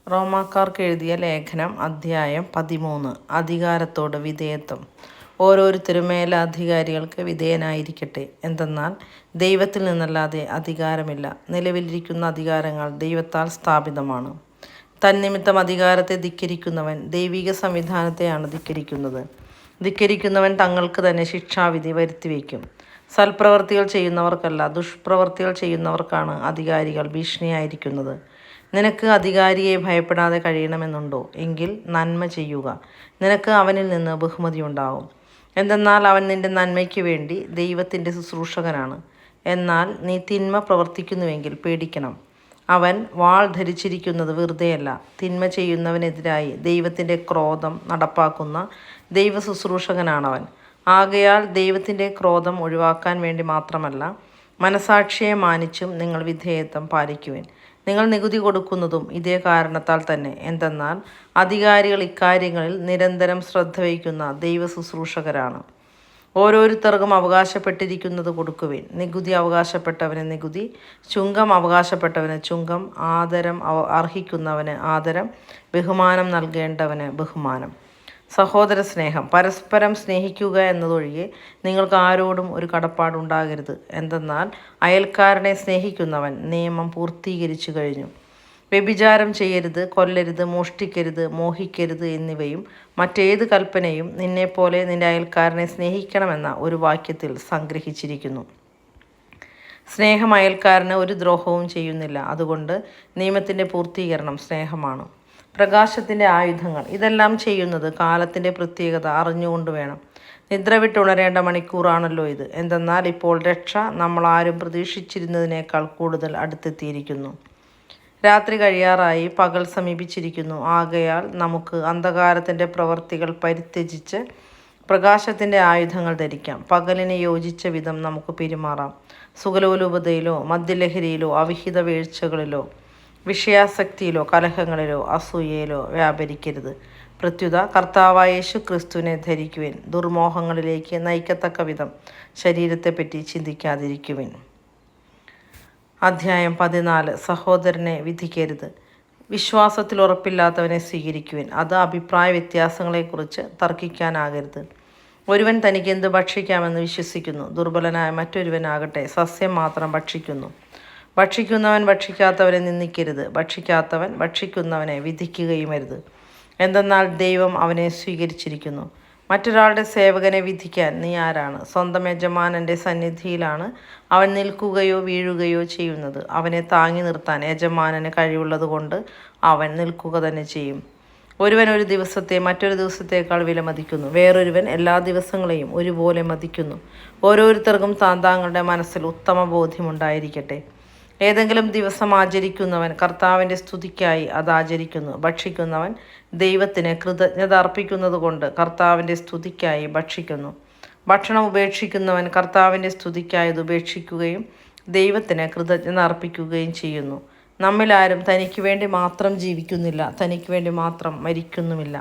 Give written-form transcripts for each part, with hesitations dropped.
റോമാക്കാർക്ക് എഴുതിയ ലേഖനം അധ്യായം 13. അധികാരത്തോട് വിധേയത്വം. ഓരോരുത്തരും മേലധികാരികൾക്ക് വിധേയനായിരിക്കട്ടെ. എന്തെന്നാൽ ദൈവത്തിൽ നിന്നല്ലാതെ അധികാരമില്ല. നിലവിലിരിക്കുന്ന അധികാരങ്ങൾ ദൈവത്താൽ സ്ഥാപിതമാണ്. തന്നിമിത്തം അധികാരത്തെ ധിക്കരിക്കുന്നവൻ ദൈവിക സംവിധാനത്തെയാണ് ധിക്കരിക്കുന്നത്. ധിക്കരിക്കുന്നവൻ തങ്ങൾക്ക് തന്നെ ശിക്ഷാവിധി വരുത്തിവെക്കും. സൽപ്രവർത്തികൾ ചെയ്യുന്നവർക്കല്ല, ദുഷ്പ്രവർത്തികൾ ചെയ്യുന്നവർക്കാണ് അധികാരികൾ ഭീഷണിയായിരിക്കുന്നത്. നിനക്ക് അധികാരിയെ ഭയപ്പെടാതെ കഴിയണമെന്നുണ്ടോ? എങ്കിൽ നന്മ ചെയ്യുക. നിനക്ക് അവനിൽ നിന്ന് ബഹുമതിയുണ്ടാവും. എന്തെന്നാൽ അവൻ നിന്റെ നന്മയ്ക്ക് വേണ്ടി ദൈവത്തിൻ്റെ ശുശ്രൂഷകനാണ്. എന്നാൽ നീ തിന്മ പ്രവർത്തിക്കുന്നുവെങ്കിൽ പേടിക്കണം. അവൻ വാൾ ധരിച്ചിരിക്കുന്നത് വെറുതെയല്ല. തിന്മ ചെയ്യുന്നവനെതിരായി ദൈവത്തിൻ്റെ ക്രോധം നടപ്പാക്കുന്ന ദൈവ ശുശ്രൂഷകനാണവൻ. ആകയാൽ ദൈവത്തിൻ്റെ ക്രോധം ഒഴിവാക്കാൻ വേണ്ടി മാത്രമല്ല, മനസാക്ഷിയെ മാനിച്ചും നിങ്ങൾ വിധേയത്വം പാലിക്കുവിൻ. നിങ്ങൾ നികുതി കൊടുക്കുന്നതും ഇതേ കാരണത്താൽ തന്നെ. എന്തെന്നാൽ അധികാരികൾ ഇക്കാര്യങ്ങളിൽ നിരന്തരം ശ്രദ്ധ വയ്ക്കുന്ന ദൈവ ശുശ്രൂഷകരാണ്. ഓരോരുത്തർക്കും അവകാശപ്പെട്ടിരിക്കുന്നത് കൊടുക്കുവിൻ. നികുതി അവകാശപ്പെട്ടവന് നികുതി, ചുങ്കം അവകാശപ്പെട്ടവന് ചുങ്കം, ആദരം അർഹിക്കുന്നവന് ആദരം, ബഹുമാനം നൽകേണ്ടവന് ബഹുമാനം. സഹോദര സ്നേഹം. പരസ്പരം സ്നേഹിക്കുക എന്നതൊഴികെ നിങ്ങൾക്ക് ആരോടും ഒരു കടപ്പാടുണ്ടാകരുത്. എന്തെന്നാൽ അയൽക്കാരനെ സ്നേഹിക്കുന്നവൻ നിയമം പൂർത്തീകരിച്ചു കഴിഞ്ഞു. വ്യഭിചാരം ചെയ്യരുത്, കൊല്ലരുത്, മോഷ്ടിക്കരുത്, മോഹിക്കരുത് എന്നിവയും മറ്റേത് കൽപ്പനയും നിന്നെപ്പോലെ നിന്റെ അയൽക്കാരനെ സ്നേഹിക്കണമെന്ന ഒരു വാക്യത്തിൽ സംഗ്രഹിച്ചിരിക്കുന്നു. സ്നേഹം അയൽക്കാരന് ഒരു ദ്രോഹവും ചെയ്യുന്നില്ല. അതുകൊണ്ട് നിയമത്തിൻ്റെ പൂർത്തീകരണം സ്നേഹമാണ്. പ്രകാശത്തിൻ്റെ ആയുധങ്ങൾ. ഇതെല്ലാം ചെയ്യുന്നത് കാലത്തിൻ്റെ പ്രത്യേകത അറിഞ്ഞുകൊണ്ട് വേണം. നിദ്ര വിട്ടുണരേണ്ട മണിക്കൂറാണല്ലോ ഇത്. എന്തെന്നാൽ ഇപ്പോൾ രക്ഷ നമ്മളാരും പ്രതീക്ഷിച്ചിരുന്നതിനേക്കാൾ കൂടുതൽ അടുത്തെത്തിയിരിക്കുന്നു. രാത്രി കഴിയാറായി, പകൽ സമീപിച്ചിരിക്കുന്നു. ആകയാൽ നമുക്ക് അന്ധകാരത്തിൻ്റെ പ്രവർത്തികൾ പരിത്യജിച്ച് പ്രകാശത്തിൻ്റെ ആയുധങ്ങൾ ധരിക്കാം. പകലിന് യോജിച്ച വിധം നമുക്ക് പെരുമാറാം. സുഖലോലുപതയിലോ മദ്യലഹരിയിലോ അവിഹിത വീഴ്ചകളിലോ വിഷയാസക്തിയിലോ കലഹങ്ങളിലോ അസൂയയിലോ വ്യാപരിക്കരുത്. പ്രത്യുത കർത്താവായ യേശു ക്രിസ്തുവിനെ ധരിക്കുവിൻ. ദുർമോഹങ്ങളിലേക്ക് നയിക്കത്തക്ക വിധം ശരീരത്തെപ്പറ്റി ചിന്തിക്കാതിരിക്കുവിൻ. അധ്യായം 14. സഹോദരനെ വിധിക്കരുത്. വിശ്വാസത്തിൽ ഉറപ്പില്ലാത്തവനെ സ്വീകരിക്കുവിൻ. അത് അഭിപ്രായ വ്യത്യാസങ്ങളെക്കുറിച്ച് തർക്കിക്കാനാകരുത്. ഒരുവൻ തനിക്ക് എന്ത് ഭക്ഷിക്കാമെന്ന് വിശ്വസിക്കുന്നു. ദുർബലനായ മറ്റൊരുവനാകട്ടെ സസ്യം മാത്രം ഭക്ഷിക്കുന്നു. ഭക്ഷിക്കുന്നവൻ ഭക്ഷിക്കാത്തവനെ നിന്ദിക്കരുത്. ഭക്ഷിക്കാത്തവൻ ഭക്ഷിക്കുന്നവനെ വിധിക്കുകയുമരുത്. എന്തെന്നാൽ ദൈവം അവനെ സ്വീകരിച്ചിരിക്കുന്നു. മറ്റൊരാളുടെ സേവകനെ വിധിക്കാൻ നീ ആരാണ്? സ്വന്തം യജമാനൻ്റെ സന്നിധിയിലാണ് അവൻ നിൽക്കുകയോ വീഴുകയോ ചെയ്യുന്നത്. അവനെ താങ്ങി നിർത്താൻ യജമാനന് കഴിവുള്ളതുകൊണ്ട് അവൻ നിൽക്കുക തന്നെ ചെയ്യും. ഒരുവൻ ഒരു ദിവസത്തെ മറ്റൊരു ദിവസത്തേക്കാൾ വിലമതിക്കുന്നു. വേറൊരുവൻ എല്ലാ ദിവസങ്ങളെയും ഒരുപോലെ മതിക്കുന്നു. ഓരോരുത്തർക്കും താങ്കളുടെ മനസ്സിൽ ഉത്തമ ബോധ്യമുണ്ടായിരിക്കട്ടെ. ഏതെങ്കിലും ദിവസം ആചരിക്കുന്നവൻ കർത്താവിൻ്റെ സ്തുതിക്കായി അത് ആചരിക്കുന്നു. ഭക്ഷിക്കുന്നവൻ ദൈവത്തിന് കൃതജ്ഞത അർപ്പിക്കുന്നത് കൊണ്ട് കർത്താവിൻ്റെ സ്തുതിക്കായി ഭക്ഷിക്കുന്നു. ഭക്ഷണം ഉപേക്ഷിക്കുന്നവൻ കർത്താവിൻ്റെ സ്തുതിക്കായി അത് ഉപേക്ഷിക്കുകയും ദൈവത്തിന് കൃതജ്ഞത അർപ്പിക്കുകയും ചെയ്യുന്നു. നമ്മിലാരും തനിക്ക് വേണ്ടി മാത്രം ജീവിക്കുന്നില്ല, തനിക്ക് വേണ്ടി മാത്രം മരിക്കുന്നുമില്ല.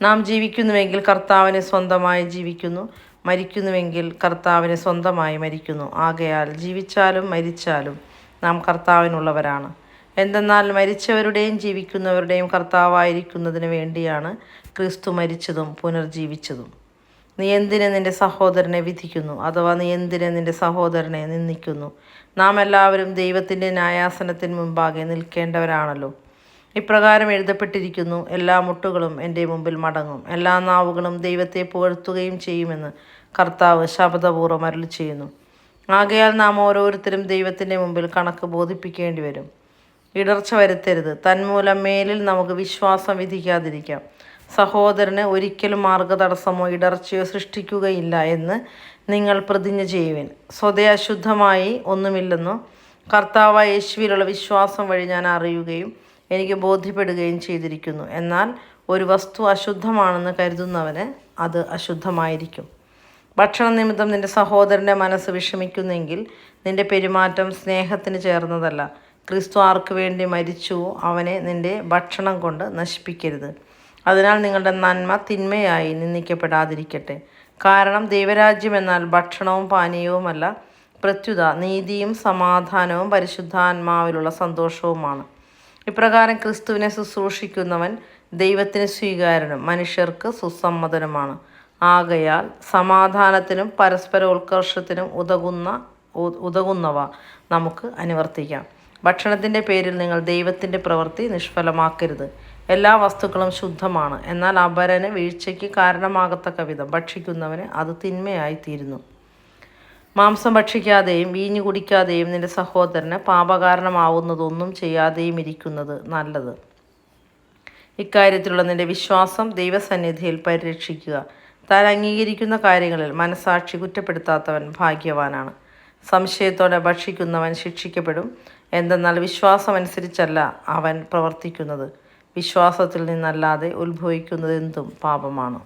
നാം ജീവിക്കുന്നുവെങ്കിൽ കർത്താവിന് സ്വന്തമായി ജീവിക്കുന്നു, മരിക്കുന്നുവെങ്കിൽ കർത്താവിന് സ്വന്തമായി മരിക്കുന്നു. ആകയാൽ ജീവിച്ചാലും മരിച്ചാലും നാം കർത്താവിനുള്ളവരാണ്. എന്തെന്നാൽ മരിച്ചവരുടെയും ജീവിക്കുന്നവരുടെയും കർത്താവായിരിക്കുന്നതിന് വേണ്ടിയാണ് ക്രിസ്തു മരിച്ചതും പുനർജീവിച്ചതും. നീ എന്തിന് നിന്റെ സഹോദരനെ വിധിക്കുന്നു? അഥവാ നീ എന്തിന് നിന്റെ സഹോദരനെ നിന്ദിക്കുന്നു? നാം എല്ലാവരും ദൈവത്തിൻ്റെ ന്യായാസനത്തിന് മുമ്പാകെ നിൽക്കേണ്ടവരാണല്ലോ. ഇപ്രകാരം എഴുതപ്പെട്ടിരിക്കുന്നു: എല്ലാ മുട്ടുകളും എൻ്റെ മുമ്പിൽ മടങ്ങും, എല്ലാ നാവുകളും ദൈവത്തെ പുകഴ്ത്തുകയും ചെയ്യുമെന്ന് കർത്താവ് ശപഥപൂർവ്വം അരുളിച്ചെയ്യുന്നു. ആകയാൽ നാം ഓരോരുത്തരും ദൈവത്തിൻ്റെ മുമ്പിൽ കണക്ക് ബോധിപ്പിക്കേണ്ടി വരും. ഇടർച്ച വരുത്തരുത്. തന്മൂലം മേലിൽ നമുക്ക് വിശ്വാസം വിധിക്കാതിരിക്കാം. സഹോദരന് ഒരിക്കലും മാർഗതടസ്സമോ ഇടർച്ചയോ സൃഷ്ടിക്കുകയില്ല എന്ന് നിങ്ങൾ പ്രതിജ്ഞ ചെയ്യുവിൻ. സ്വതേ അശുദ്ധമായി ഒന്നുമില്ലെന്നോ കർത്താവായ യേശുവിലുള്ള വിശ്വാസം വഴി ഞാൻ അറിയുകയും എനിക്ക് ബോധ്യപ്പെടുകയും ചെയ്തിരിക്കുന്നു. എന്നാൽ ഒരു വസ്തു അശുദ്ധമാണെന്ന് കരുതുന്നവന് അത് അശുദ്ധമായിരിക്കും. ഭക്ഷണ നിമിത്തം നിന്റെ സഹോദരൻ്റെ മനസ്സ് വിഷമിക്കുന്നെങ്കിൽ നിന്റെ പെരുമാറ്റം സ്നേഹത്തിന് ചേർന്നതല്ല. ക്രിസ്തു ആർക്ക് വേണ്ടി മരിച്ചുവോ അവനെ നിന്റെ ഭക്ഷണം കൊണ്ട് നശിപ്പിക്കരുത്. അതിനാൽ നിങ്ങളുടെ നന്മ തിന്മയായി നിന്ദിക്കപ്പെടാതിരിക്കട്ടെ. കാരണം ദൈവരാജ്യം എന്നാൽ ഭക്ഷണവും പാനീയവുമല്ല, പ്രത്യുത നീതിയും സമാധാനവും പരിശുദ്ധാത്മാവിലുള്ള സന്തോഷവുമാണ്. ഇപ്രകാരം ക്രിസ്തുവിനെ ശുശ്രൂഷിക്കുന്നവൻ ദൈവത്തിന് സ്വീകാര്യനും മനുഷ്യർക്ക് സുസമ്മതനുമാണ്. ആകയാൽ സമാധാനത്തിനും പരസ്പര ഉത്കർഷത്തിനും ഉതകുന്നവ നമുക്ക് അനുവർത്തിക്കാം. ഭക്ഷണത്തിൻ്റെ പേരിൽ നിങ്ങൾ ദൈവത്തിൻ്റെ പ്രവൃത്തി നിഷ്ഫലമാക്കരുത്. എല്ലാ വസ്തുക്കളും ശുദ്ധമാണ്. എന്നാൽ അപരന് വീഴ്ചയ്ക്ക് കാരണമാകത്തക്ക വിധം ഭക്ഷിക്കുന്നവന് അത് തിന്മയായിത്തീരുന്നു. മാംസം ഭക്ഷിക്കാതെയും വീഞ്ഞു കുടിക്കാതെയും നിന്റെ സഹോദരന് പാപകാരണമാവുന്നതൊന്നും ചെയ്യാതെയും ഇരിക്കുന്നത് നല്ലത്. ഇക്കാര്യത്തിലുള്ള നിന്റെ വിശ്വാസം ദൈവസന്നിധിയിൽ പരിരക്ഷിക്കുക. താൻ അംഗീകരിക്കുന്ന കാര്യങ്ങളിൽ മനസാക്ഷി കുറ്റപ്പെടുത്താത്തവൻ ഭാഗ്യവാനാണ്. സംശയത്തോടെ ഭക്ഷിക്കുന്നവൻ ശിക്ഷിക്കപ്പെടും. എന്തെന്നാൽ വിശ്വാസമനുസരിച്ചല്ല അവൻ പ്രവർത്തിക്കുന്നത്. വിശ്വാസത്തിൽ നിന്നല്ലാതെ ഉത്ഭവിക്കുന്നതെന്തും പാപമാണ്.